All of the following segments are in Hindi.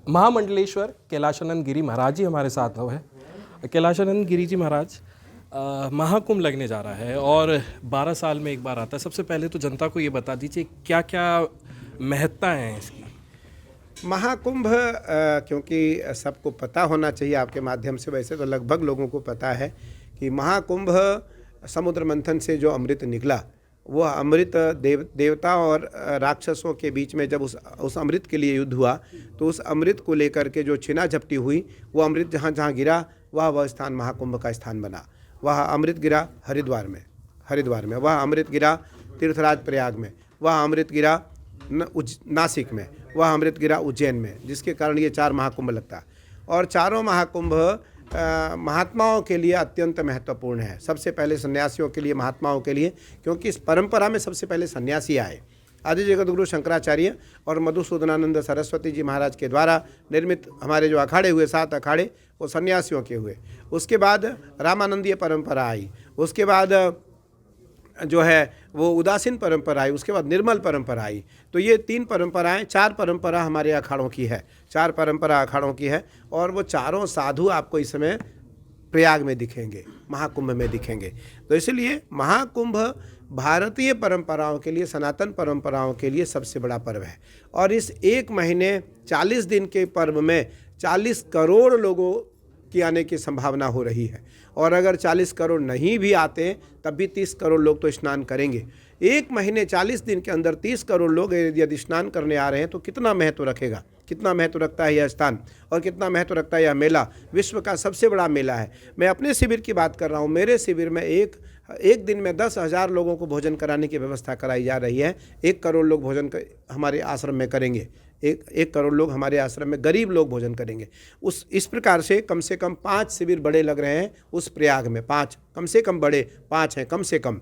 महामंडलेश्वर कैलाशानंद गिरी महाराज जी हमारे साथ है। कैलाशानंद गिरी जी महाराज, महाकुंभ लगने जा रहा है और 12 साल में एक बार आता है। सबसे पहले तो जनता को ये बता दीजिए क्या क्या महत्ता है इसकी। महाकुंभ क्योंकि सबको पता होना चाहिए आपके माध्यम से, वैसे तो लगभग लोगों को पता है कि महाकुंभ समुद्र मंथन से जो अमृत निकला, वह अमृत देवता और राक्षसों के बीच में जब उस अमृत के लिए युद्ध हुआ, तो उस अमृत को लेकर के जो छीना झपटी हुई, वो अमृत जहाँ जहाँ गिरा वह स्थान महाकुंभ का स्थान बना। वह अमृत गिरा हरिद्वार में, वह अमृत गिरा तीर्थराज प्रयाग में, वह अमृत गिरा नासिक में, वह अमृत गिरा उज्जैन में, जिसके कारण ये 4 महाकुंभ लगता है। और चारों महाकुंभ महात्माओं के लिए अत्यंत महत्वपूर्ण है। सबसे पहले सन्यासियों के लिए, महात्माओं के लिए, क्योंकि इस परंपरा में सबसे पहले सन्यासी आए। आदि जगत गुरु शंकराचार्य और मधुसूदनानंद सरस्वती जी महाराज के द्वारा निर्मित हमारे जो अखाड़े हुए, 7 अखाड़े, वो सन्यासियों के हुए। उसके बाद रामानंदीय परंपरा आई, उसके बाद जो है वो उदासीन परंपरा आई, उसके बाद निर्मल परंपरा आई। तो ये 3 परंपराएं, 4 परंपरा हमारे अखाड़ों की है, 4 परंपरा अखाड़ों की है। और वो चारों साधु आपको इस समय प्रयाग में दिखेंगे, महाकुंभ में दिखेंगे। तो इसलिए महाकुंभ भारतीय परंपराओं के लिए, सनातन परंपराओं के लिए सबसे बड़ा पर्व है। और इस 1 महीने 40 दिन के पर्व में 40 करोड़ लोगों की आने की संभावना हो रही है। और अगर 40 करोड़ नहीं भी आते तब भी 30 करोड़ लोग तो स्नान करेंगे। 1 महीने 40 दिन के अंदर 30 करोड़ लोग यदि स्नान करने आ रहे हैं तो कितना महत्व रखेगा, कितना महत्व रखता है यह स्थान और कितना महत्व रखता है यह मेला। विश्व का सबसे बड़ा मेला है। मैं अपने शिविर की बात कर रहा हूँ। मेरे शिविर में एक दिन में 10,000 लोगों को भोजन कराने की व्यवस्था कराई जा रही है। 1 करोड़ लोग भोजन हमारे आश्रम में करेंगे। 1 करोड़ लोग हमारे आश्रम में, गरीब लोग भोजन करेंगे। इस प्रकार से कम 5 शिविर बड़े लग रहे हैं उस प्रयाग में। 5 कम से कम बड़े, 5 हैं कम से कम,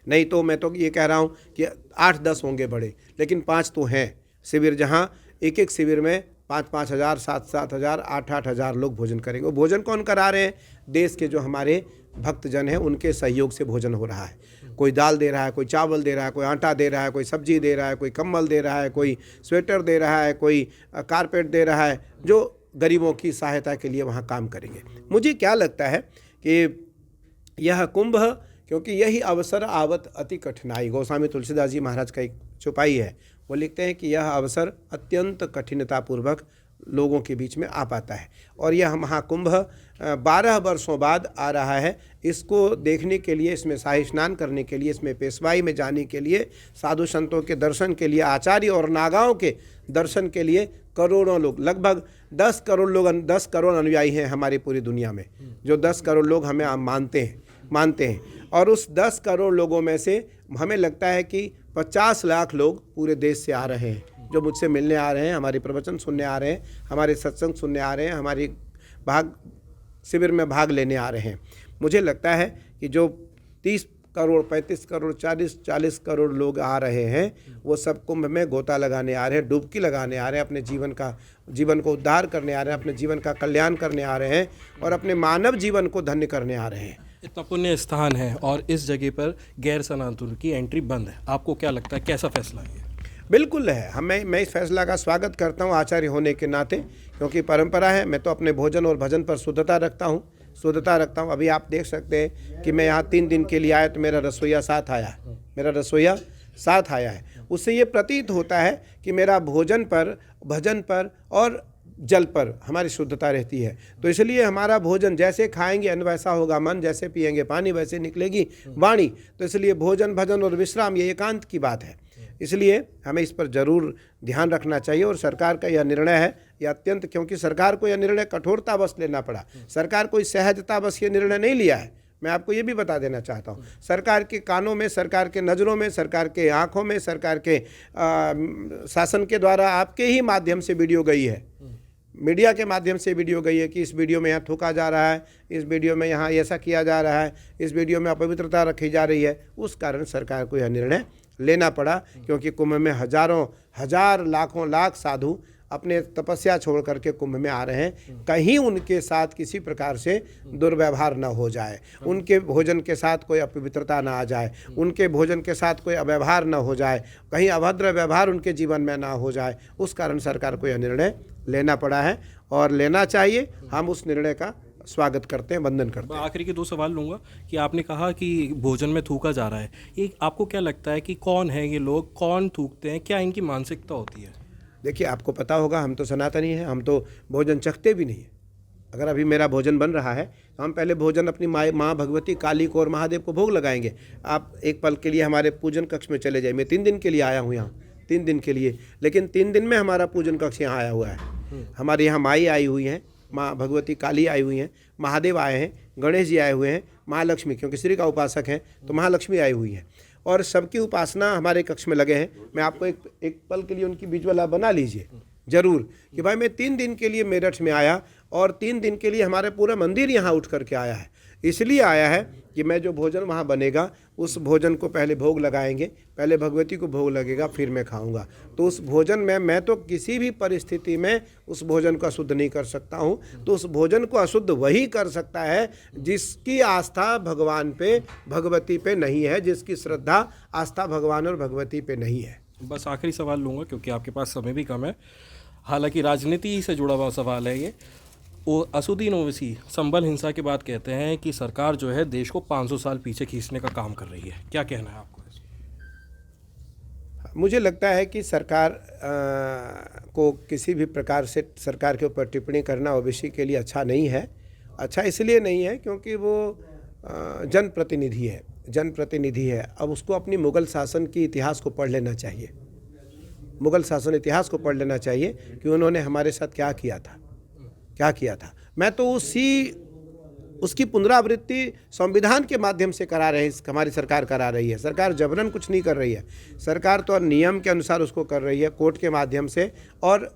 नहीं तो मैं तो ये कह रहा हूँ कि 8-10 होंगे बड़े, लेकिन 5 तो हैं शिविर, जहाँ एक शिविर में 5-5 हज़ार, 7-7 हज़ार, 8-8 हज़ार लोग भोजन करेंगे। वो भोजन कौन करा रहे हैं? देश के जो हमारे भक्तजन हैं, उनके सहयोग से भोजन हो रहा है। कोई दाल दे रहा है, कोई चावल दे रहा है, कोई आटा दे रहा है, कोई सब्जी दे रहा है, कोई कंबल दे रहा है, कोई स्वेटर दे रहा है, कोई कारपेट दे रहा है, जो गरीबों की सहायता के लिए वहाँ काम करेंगे। मुझे क्या लगता है कि यह कुंभ, क्योंकि यही अवसर आवत अति कठिनाई, गोस्वामी तुलसीदास जी महाराज का एक चौपाई है, वो लिखते हैं कि यह अवसर अत्यंत कठिनतापूर्वक लोगों के बीच में आ पाता है। और यह महाकुंभ 12 वर्षों बाद आ रहा है। इसको देखने के लिए, इसमें शाही स्नान करने के लिए, इसमें पेशवाई में जाने के लिए, साधु संतों के दर्शन के लिए, आचार्य और नागाओं के दर्शन के लिए करोड़ों लोग, लगभग 10 करोड़ लोग, 10 करोड़ अनुयायी हैं हमारी पूरी दुनिया में, जो 10 करोड़ लोग हमें मानते हैं। और उस 10 करोड़ लोगों में से हमें लगता है कि 50 लाख लोग पूरे देश से आ रहे हैं, जो मुझसे मिलने आ रहे हैं, हमारे प्रवचन सुनने आ रहे हैं, हमारे सत्संग सुनने आ रहे हैं, हमारी शिविर में भाग लेने आ रहे हैं। मुझे लगता है कि जो 30 करोड़, 35 करोड़, 40 करोड़ लोग आ रहे हैं, वो सब कुंभ में गोता लगाने आ रहे हैं, डुबकी लगाने आ रहे हैं, अपने जीवन को उद्धार करने आ रहे हैं, अपने जीवन का कल्याण करने आ रहे हैं और अपने मानव जीवन को धन्य करने आ रहे हैं। इतना पुण्य स्थान है और इस जगह पर गैर सनातन की एंट्री बंद है। आपको क्या लगता है, कैसा फैसला है? बिल्कुल है। मैं इस फैसला का स्वागत करता हूँ आचार्य होने के नाते, क्योंकि परंपरा है। मैं तो अपने भोजन और भजन पर शुद्धता रखता हूँ। अभी आप देख सकते हैं कि मैं यहाँ 3 दिन के लिए आया तो मेरा रसोइया साथ आया है। उससे ये प्रतीत होता है कि मेरा भोजन पर, भजन पर और जल पर हमारी शुद्धता रहती है। तो इसलिए हमारा भोजन, जैसे खाएंगे अन्न वैसा होगा मन, जैसे पिएंगे पानी वैसे निकलेगी वाणी। तो इसलिए भोजन, भजन और विश्राम ये एकांत की बात है। इसलिए हमें इस पर जरूर ध्यान रखना चाहिए। और सरकार का यह निर्णय है, यह अत्यंत, क्योंकि सरकार को यह निर्णय कठोरतावश लेना पड़ा। सरकार कोई सहजतावश ये निर्णय नहीं लिया है। मैं आपको ये भी बता देना चाहता हूँ, सरकार के कानों में, सरकार के नज़रों में, सरकार के आँखों में, सरकार के शासन के द्वारा आपके ही माध्यम से वीडियो गई है, मीडिया के माध्यम से वीडियो गई है कि इस वीडियो में यहाँ थूका जा रहा है, इस वीडियो में यहाँ ऐसा किया जा रहा है, इस वीडियो में अपवित्रता रखी जा रही है। उस कारण सरकार को यह निर्णय लेना पड़ा, क्योंकि कुंभ में हजारों, हजार, लाखों लाख साधु अपने तपस्या छोड़ करके कुंभ में आ रहे हैं, कहीं उनके साथ किसी प्रकार से दुर्व्यवहार न हो जाए, उनके भोजन के साथ कोई अपवित्रता ना आ जाए, उनके भोजन के साथ कोई अव्यवहार न हो जाए, कहीं अभद्र व्यवहार उनके जीवन में ना हो जाए। उस कारण सरकार को यह निर्णय लेना पड़ा है और लेना चाहिए। हम उस निर्णय का स्वागत करते हैं, वंदन करते हैं। आखिरी के 2 सवाल लूँगा कि आपने कहा कि भोजन में थूका जा रहा है, ये आपको क्या लगता है कि कौन है ये लोग, कौन थूकते हैं, क्या इनकी मानसिकता होती है? देखिए, आपको पता होगा, हम तो सनातनी हैं, हम तो भोजन चखते भी नहीं हैं। अगर अभी मेरा भोजन बन रहा है तो हम पहले भोजन अपनी माँ भगवती काली को और महादेव को भोग लगाएंगे। आप एक पल के लिए हमारे पूजन कक्ष में चले जाइए। मैं 3 दिन के लिए आया हूँ यहाँ, 3 दिन के लिए, लेकिन 3 दिन में हमारा पूजन कक्ष यहाँ आया हुआ है। हमारे यहाँ माई आई हुई हैं, माँ भगवती काली आई हुई हैं, महादेव आए हैं, गणेश जी आए हुए हैं, महालक्ष्मी, क्योंकि श्री का उपासक हैं तो महालक्ष्मी आई हुई हैं, और सबकी उपासना हमारे कक्ष में लगे हैं। मैं आपको एक पल के लिए उनकी विजुअल आप बना लीजिए जरूर, कि भाई मैं 3 दिन के लिए मेरठ में आया और 3 दिन के लिए हमारे पूरा मंदिर यहाँ उठ करके आया है। इसलिए आया है कि मैं जो भोजन वहाँ बनेगा उस भोजन को पहले भोग लगाएंगे, पहले भगवती को भोग लगेगा, फिर मैं खाऊंगा। तो उस भोजन में मैं तो किसी भी परिस्थिति में उस भोजन को अशुद्ध नहीं कर सकता हूँ। तो उस भोजन को अशुद्ध वही कर सकता है जिसकी आस्था भगवान पे, भगवती पे नहीं है, जिसकी श्रद्धा आस्था भगवान और भगवती पे नहीं है। बस आखिरी सवाल लूँगा क्योंकि आपके पास समय भी कम है, हालांकि राजनीति से जुड़ा हुआ सवाल है ये। वो असुद्दीन ओवैसी संभल हिंसा के बाद कहते हैं कि सरकार जो है देश को 500 साल पीछे खींचने का काम कर रही है, क्या कहना है आपको? मुझे लगता है कि सरकार को किसी भी प्रकार से सरकार के ऊपर टिप्पणी करना ओवैसी के लिए अच्छा नहीं है। अच्छा इसलिए नहीं है क्योंकि वो जनप्रतिनिधि है, जनप्रतिनिधि है। अब उसको अपनी मुग़ल शासन की इतिहास को पढ़ लेना चाहिए, मुग़ल शासन इतिहास को पढ़ लेना चाहिए कि उन्होंने हमारे साथ क्या किया था, क्या किया था। मैं तो उसकी पुनरावृत्ति संविधान के माध्यम से करा रही, हमारी सरकार करा रही है। सरकार जबरन कुछ नहीं कर रही है, सरकार तो नियम के अनुसार उसको कर रही है, कोर्ट के माध्यम से और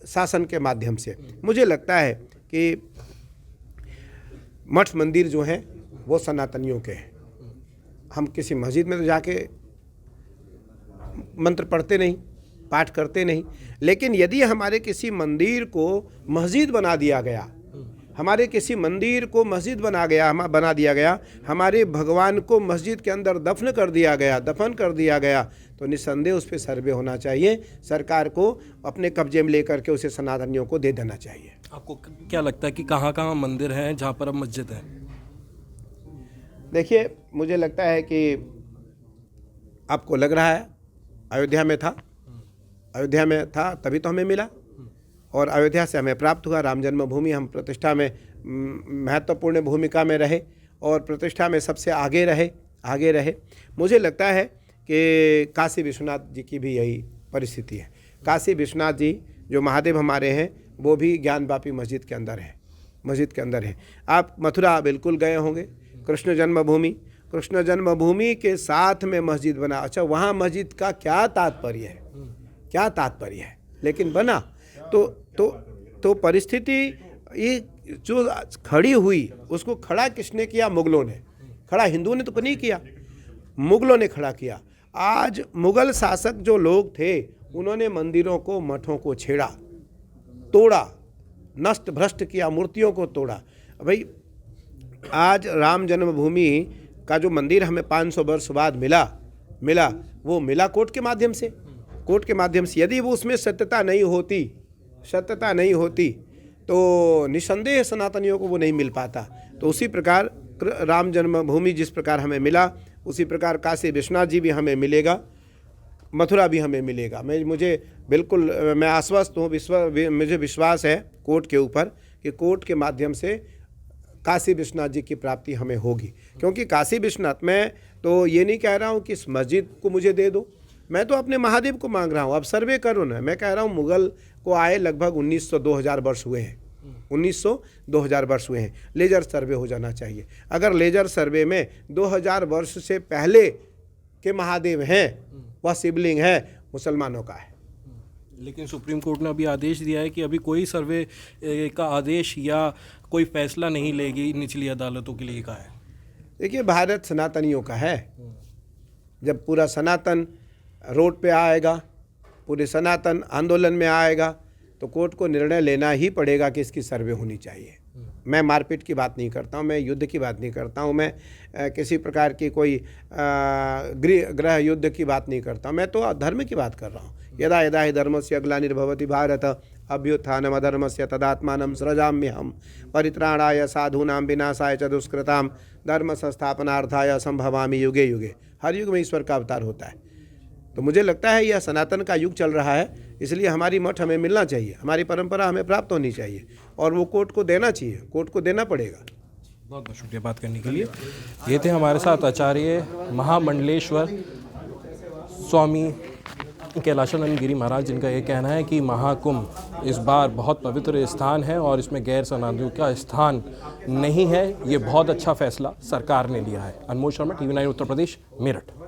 शासन के माध्यम से। मुझे लगता है कि मठ मंदिर जो हैं वो सनातनियों के हैं। हम किसी मस्जिद में तो जाके मंत्र पढ़ते नहीं, पाठ करते नहीं, लेकिन यदि हमारे किसी मंदिर को मस्जिद बना दिया गया, हमारे किसी मंदिर को मस्जिद बना दिया गया, हमारे भगवान को मस्जिद के अंदर दफन कर दिया गया, तो निस्संदेह उस पर सर्वे होना चाहिए। सरकार को अपने कब्जे में लेकर के उसे सनातनियों को दे देना चाहिए। आपको क्या लगता है कि कहाँ कहाँ मंदिर हैं जहाँ पर अब मस्जिद है? देखिए, मुझे लगता है कि आपको लग रहा है अयोध्या में था तभी तो हमें मिला, और अयोध्या से हमें प्राप्त हुआ। राम जन्मभूमि, हम प्रतिष्ठा में महत्वपूर्ण भूमिका में रहे और प्रतिष्ठा में सबसे आगे रहे। मुझे लगता है कि काशी विश्वनाथ जी की भी यही परिस्थिति है। काशी विश्वनाथ जी जो महादेव हमारे हैं वो भी ज्ञानवापी मस्जिद के अंदर है। आप मथुरा बिल्कुल गए होंगे, कृष्ण जन्मभूमि के साथ में मस्जिद बना। अच्छा, वहाँ मस्जिद का क्या तात्पर्य है, लेकिन बना। तो परिस्थिति ये जो खड़ी हुई, उसको खड़ा किसने किया? मुगलों ने। खड़ा हिंदुओं ने तो नहीं किया, मुगलों ने खड़ा किया। आज मुगल शासक जो लोग थे उन्होंने मंदिरों को, मठों को छेड़ा, तोड़ा, नष्ट भ्रष्ट किया, मूर्तियों को तोड़ा। भाई आज राम जन्मभूमि का जो मंदिर हमें 500 वर्ष बाद मिला, वो मिला कोर्ट के माध्यम से। यदि वो उसमें सत्यता नहीं होती तो निसंदेह सनातनियों को वो नहीं मिल पाता। तो उसी प्रकार राम जन्मभूमि जिस प्रकार हमें मिला, उसी प्रकार काशी विश्वनाथ जी भी हमें मिलेगा, मथुरा भी हमें मिलेगा। मैं आश्वस्त हूँ, मुझे विश्वास है कोर्ट के ऊपर कि कोर्ट के माध्यम से काशी विश्वनाथ जी की प्राप्ति हमें होगी। क्योंकि काशी विश्वनाथ, मैं तो ये नहीं कह रहा हूँ कि इस मस्जिद को मुझे दे दो, मैं तो अपने महादेव को मांग रहा हूँ। अब सर्वे करो ना। मैं कह रहा हूँ मुगल को आए लगभग 1900-2000 वर्ष हुए हैं, 1900-2000 वर्ष हुए हैं। लेजर सर्वे हो जाना चाहिए। अगर लेजर सर्वे में 2000 वर्ष से पहले के महादेव हैं, वह शिवलिंग है, मुसलमानों का है। लेकिन सुप्रीम कोर्ट ने अभी आदेश दिया है कि अभी कोई सर्वे का आदेश या कोई फैसला नहीं लेगी निचली अदालतों के लिए कहा है। देखिए, भारत सनातनियों का है। जब पूरा सनातन रोड पे आएगा, पूरे सनातन आंदोलन में आएगा, तो कोर्ट को निर्णय लेना ही पड़ेगा कि इसकी सर्वे होनी चाहिए। मैं मारपीट की बात नहीं करता हूँ, मैं युद्ध की बात नहीं करता हूँ, मैं किसी प्रकार की कोई गृह युद्ध की बात नहीं करता हूँ, मैं तो धर्म की बात कर रहा हूँ। यदा यदा हि धर्मस्य ग्लानिर्भवति भारत अभ्युत्थानम् अधर्मस्य तदात्मानं सृजाम्यहम् परित्राणाय साधूनां विनाशाय च दुष्कृतां धर्म संस्थापनार्थाय संभवामि युगे युगे। हर युग में ईश्वर का अवतार होता है। तो मुझे लगता है यह सनातन का युग चल रहा है, इसलिए हमारी मठ हमें मिलना चाहिए, हमारी परंपरा हमें प्राप्त होनी चाहिए और वो कोर्ट को देना चाहिए, कोर्ट को देना पड़ेगा। बहुत बहुत शुक्रिया बात करने के लिए। ये थे हमारे साथ आचार्य महामंडलेश्वर स्वामी कैलाशानंद गिरी महाराज, जिनका ये कहना है कि महाकुंभ इस बार बहुत पवित्र स्थान है और इसमें गैर सनातनियों का स्थान नहीं है। ये बहुत अच्छा फैसला सरकार ने लिया है। अनमोल शर्मा, TV9 उत्तर प्रदेश, मेरठ।